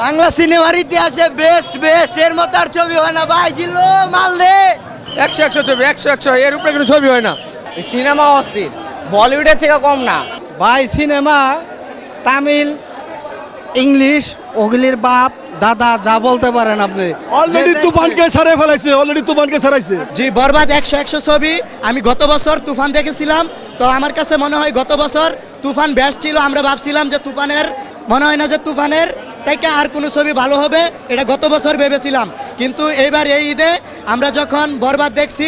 বাংলা সিনেমার ইতিহাসে best best এর মতো আর ছবি হয় না ভাই। জিল্লো মাল দে 100 ছবি 100 এর উপরে কোনো ছবি হয় না। সিনেমা অস্থির, বলিউডের থেকে কম না ভাই। সিনেমা তামিল, ইংলিশ, ওগুলির বাপ দাদা যা বলতে পারেন আপনি। অলরেডি তুফানকে ছাড়াই ফেলাইছে, অলরেডি তুফানকে ছাড়াইছে। জি, বরবাদ 100 ছবি। আমি গত বছর তুফান দেখেছিলাম, তো আমার কাছে মনে হয় গত বছর তুফান বেস্ট ছিল। আমরা ভাবছিলাম যে তুফানের মনে হয় না যে তুফানের থেকে আর কোনো ছবি ভালো হবে, এটা গত বছর ভেবেছিলাম। কিন্তু এইবার এই ঈদে আমরা যখন বরবাদ দেখছি,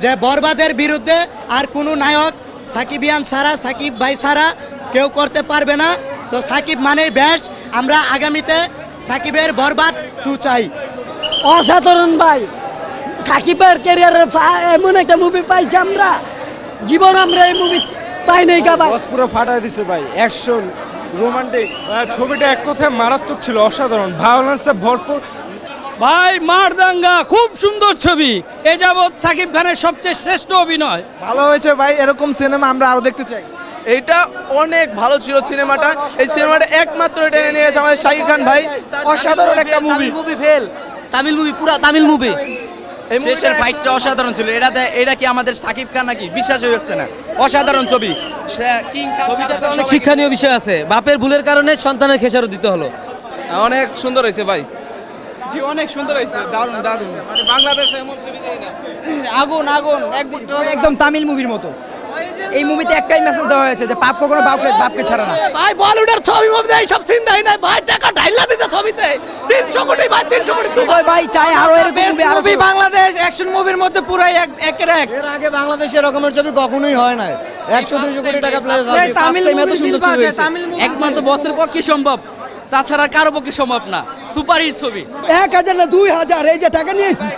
যে বরবাদের বিরুদ্ধে আর কোনো নায়ক সাকিবিয়ান ছাড়া, সাকিব ভাই ছাড়া কেউ করতে পারবে না। তো সাকিব মানেই বেস্ট। আমরা আগামীতে সাকিবের বরবাদ 2 চাই। অসাধারণ ভাই, সাকিবের ক্যারিয়ারের এমন একটা মুভি পাইছি আমরা, জীবন আমরা এই মুভি পাই নাই কা ভাই। পুরো ফাটাই দিছে ভাই, অ্যাকশন, রোমান্টিক। ছবিটা এক কথায় মারাত্মক ছিল, অসাধারণ, ভায়োলেন্সে ভরপুর। ভাই মারদাঙ্গা খুব সুন্দর ছবি, এ যাবৎ সাকিব খানের সবচেয়ে শ্রেষ্ঠ অভিনয়। ভালো হয়েছে ভাই, এরকম সিনেমা আমরা আরো দেখতে চাই। এইটা অনেক ভালো ছিল সিনেমাটা। এই সিনেমাটা একমাত্র টেনে নিয়েছে আমাদের শাকিব খান ভাই। অসাধারণ একটা movie. Movie fail, Tamil movie, পুরা তামিল মুভি। শেষের ফাইটটা অসাধারণ ছিল। এটা কি আমাদের সাকিব খান নাকি? বিশ্বাস হয়ে যাচ্ছে না। অসাধারণ ছবি। কিং খান অনেক শিক্ষণীয় বিষয় আছে। বাপের ভুলের কারণে সন্তানের খেসারত দিতে হলো। অনেক সুন্দর হয়েছে ভাই। জি অনেক সুন্দর হয়েছে, দারুণ দারুণ। মানে বাংলাদেশে এমন ছবি দেয় না। আগুন আগুন, একদম তামিল মুভির মতো। এই মুভিতে একটাই মেসেজ দেওয়া হয়েছে যে পাপ কখনো বাপকে ছাড়ে না। ভাই বলিউডের ছবি মুভি এই সব সিন দেয় না ভাই, টাকা ঢাইলা দিছে ছবিতে 300 কোটি ভাই, 300 কোটি দুবাই ভাই চাই আরো এরকম মুভি, আরো মুভি বাংলাদেশ অ্যাকশন মুভির মধ্যে পুরাই একের এক। এর আগে বাংলাদেশে এরকমের ছবি কখনোই হয় না। 100-200 কোটি টাকা প্লেস ভাই, তামিল টাইমে এত মুভি সুন্দর পাওয়া ছবি যায়, হয়েছে, তামিল মুভি একমাত্র বসের পক্ষে সম্ভব, তাছাড়া কারো পক্ষে সম্ভব না। সুপারহিট ছবি। 1000 না 2000 এই যে টাকা নিয়েছি,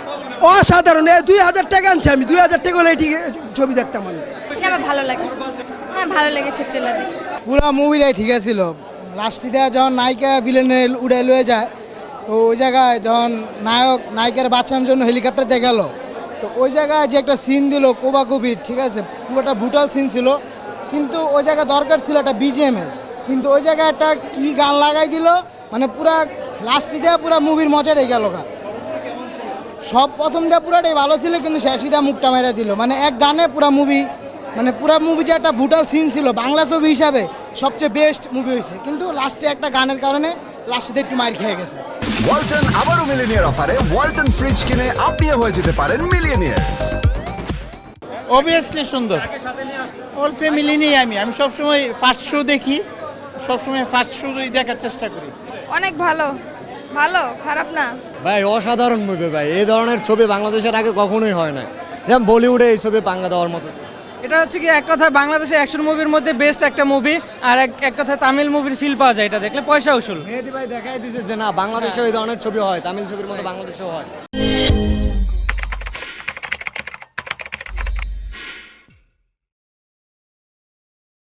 অসাধারণ। এই 2000 টাকা আনছি আমি, 2000 টাকা হলে ঠিক ছবি দেখতাম আমি। সিনেমা ভালো লাগে, হ্যাঁ ভালো লেগেছে ট্রেলার দেখে। পুরা মুভিটাই ঠিক ছিল। লাস্টিতে যখন নায়িকা ভিলেনে উড়ে লয়ে যায়, তো ওই জায়গায় যখন নায়িকার বাঁচানোর জন্য হেলিকপ্টারতে গেল, তো ওই জায়গায় যে একটা সিন দিল কোবাকুবির, ঠিক আছে, পুরোটা ব্রুটাল সিন ছিল। কিন্তু ওই জায়গায় দরকার ছিল একটা বিজিএমের, কিন্তু ওই জায়গায় একটা কি গান লাগাই দিল, মানে পুরা লাস্টিতে পুরা মুভির মজাটাই গেল গা। সব প্রথম দিয়ে পুরাটাই ভালো ছিল, কিন্তু শেষিদা মুখটা মেরে দিল। মানে এক গানে পুরা মুভি, মানে পুরা মুভি যে একটা ব্রুটাল সিন ছিল, বাংলা ছবি হিসাবে সবচেয়ে বেস্ট মুভি হয়েছে, কিন্তু লাস্টে একটা গানের কারণে লাস্টে একটু মার খেয়ে গেছে। ওয়ালটন আবারও মিলিয়নিয়ার অফারে ওয়ালটন ফ্রিজ কিনে আপনিও হয়ে যেতে পারেন মিলিয়নিয়ার। অবভিয়াসলি সুন্দর। অল ফ্যামিলি নিয়ে আমি সবসময় ফার্স্ট শো দেখি, সবসময় ফার্স্ট শোই দেখার চেষ্টা করি। অনেক ভালো, ভালো, খারাপ না। ভাই অসাধারণ মুভি ভাই, এই ধরনের ছবি বাংলাদেশের আগে কখনোই হয় না। যেমন বলিউডে এই ছবি বাংলা দেওয়ার মতো। এটা হচ্ছে কি এক কথায় বাংলাদেশে অ্যাকশন মুভির মধ্যে বেস্ট একটা মুভি, আর এক কথায় তামিল মুভির ফিল পাওয়া যায় এটা দেখলে, পয়সা উসুল। মেহেদি ভাই দেখাই দিয়েছে যে না, বাংলাদেশে এই ধরনের ছবি হয়, তামিল ছবির মতো বাংলাদেশেও হয়।